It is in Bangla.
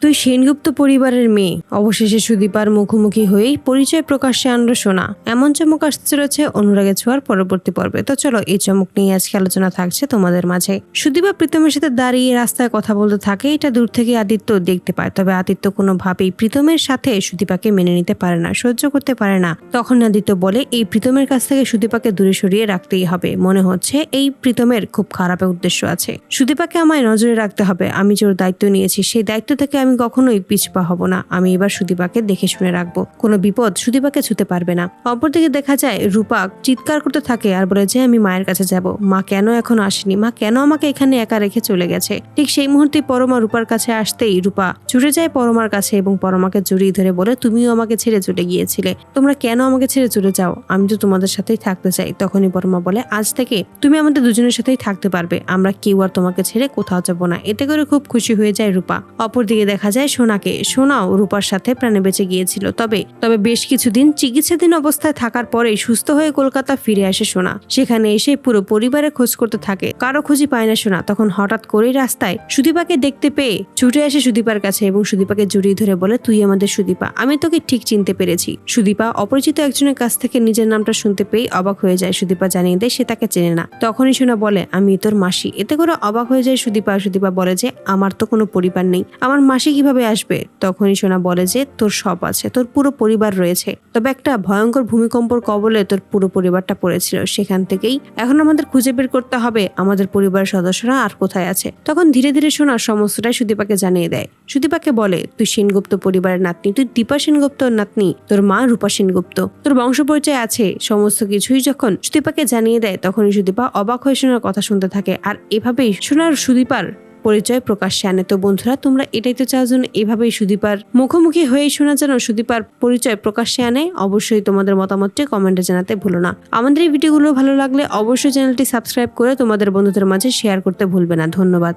তুই সেনগুপ্ত পরিবারের মেয়ে। অবশেষে সুদীপার মুখোমুখি হয়েই পরিচয় প্রকাশ্যে আনলো সোনা। এমন চমক আসতে চলেছে অনুরাগের ছোঁয়ার পরবর্তী পর্বে। তো চলো এই চমক নিয়ে আজকে আলোচনা থাকছে তোমাদের মাঝে। সুদীপা প্রীতমের সাথে দাঁড়িয়ে রাস্তায় কথা বলতে থাকে। এটা দূর থেকে আদিত্য দেখতে পায়, তবে আদিত্য কোনোভাবেই প্রীতমের সাথে সুদীপাকে মেনে নিতে পারে না, সহ্য করতে পারে না। তখন আদিত্য বলে এই প্রীতমের কাছ থেকে সুদীপাকে দূরে সরিয়ে রাখতেই হবে। মনে হচ্ছে এই প্রীতমের খুব খারাপ উদ্দেশ্য আছে। সুদীপাকে আমায় নজরে রাখতে হবে। আমি যে ওর দায়িত্ব নিয়েছি সেই দায়িত্ব থেকে আমি কখনোই পিছপা হব না। আমি এবার সুদীপাকে দেখে শুনে রাখবো, কোনো বিপদ সুদীপাকে ছুতে পারবে না। অপরদিকে দেখা যায় রূপা চিৎকার করতে থাকে আর বলে যে আমি মায়ের কাছে যাব। মা কেন এখনো আসেনি? মা কেন আমাকে এখানে একা রেখে চলে গেছে? ঠিক সেই মুহূর্তে পরমা রূপার কাছে আসতেই রূপা ছুটে যায় পরমার কাছে এবং পরমাকে জড়িয়ে ধরে বলে তুমিও আমাকে ছেড়ে চলে গিয়েছিলে, তোমরা কেন আমাকে ছেড়ে চলে যাও? আমি তো তোমাদের সাথেই থাকতে চাই। তখনই পরমা বলে আজ থেকে তুমি আমাদের দুজনের সাথেই থাকতে পারবে, আমরা কেউ আর তোমাকে ছেড়ে কোথাও যাবো না। এতে করে খুব খুশি হয়ে যায় রূপা। অপরদিকে দেখা যায় সোনাকে। সোনাও রূপার সাথে প্রাণে বেঁচে গিয়েছিল, তবে বেশ কিছুদিন চিকিৎসাধীন অবস্থায় থাকার পরে সুস্থ হয়ে কলকাতা ফিরে আসে সোনা। সেখানে এসে পুরো পরিবারের খোঁজ করতে থাকে, কারো খুঁজে পায় না সোনা। তখন হঠাৎ করেই রাস্তায় সুদীপাকে দেখতে পেয়ে ছুটে আসে সুদীপার কাছে এবং সুদীপাকে জড়িয়ে ধরে বলে তুই আমাদের সুদীপা, আমি তোকে ঠিক চিনতে পেরেছি। সুদীপা অপরিচিত একজনের কাছ থেকে নিজের নামটা শুনতে পেয়ে অবাক হয়ে যায়। সুদীপা জানিয়ে দেয় সে তাকে চেনে না। তখনই সোনা বলে আমি তোর মাসি। এতে করে অবাক হয়ে যায় সুদীপা। সুদীপা বলে যে আমার তো কোনো পরিবার নেই, আমার মাসি কিভাবে আসবে? তখনই সোনা বলে যে তোর সব আছে, তোর পুরো পরিবার রয়েছে, তবে একটা ভয়ঙ্কর ভূমিকম্পর কবলে তোর পুরো পরিবারটা পড়েছিল। সেখান থেকেই এখন আমাদের খুঁজে বের করতে হবে আমাদের পরিবারের সদস্যরা আর কোথায় আছে। তখন ধীরে ধীরে সোনা সমস্তটাই সুদীপাকে জানিয়ে দেয়। সুদীপাকে বলে তুই সেনগুপ্ত পরিবারের নাতনি, তুই দীপা সেনগুপ্তর নাতনি, তোর মা রূপা সেনগুপ্ত, তোর বংশ পরিচয় আছে। সমস্ত কিছুই যখন সুদীপাকে জানিয়ে দেয় তখনই সুদীপা অবাক হয়ে সোনার কথা শুনতে থাকে। আর এভাবেই সোনার সুদীপার পরিচয় প্রকাশ্যে আনে। তো বন্ধুরা তোমরা এটাই তো চাও যেন এভাবেই সুদীপার মুখোমুখি হয়ে শোনা যেন সুদীপার পরিচয় প্রকাশ্যে আনে। অবশ্যই তোমাদের মতামতটি কমেন্টে জানাতে ভুলো না। আমাদের এই ভিডিওগুলো ভালো লাগলে অবশ্যই চ্যানেলটি সাবস্ক্রাইব করে তোমাদের বন্ধুদের মাঝে শেয়ার করতে ভুলবে না। ধন্যবাদ।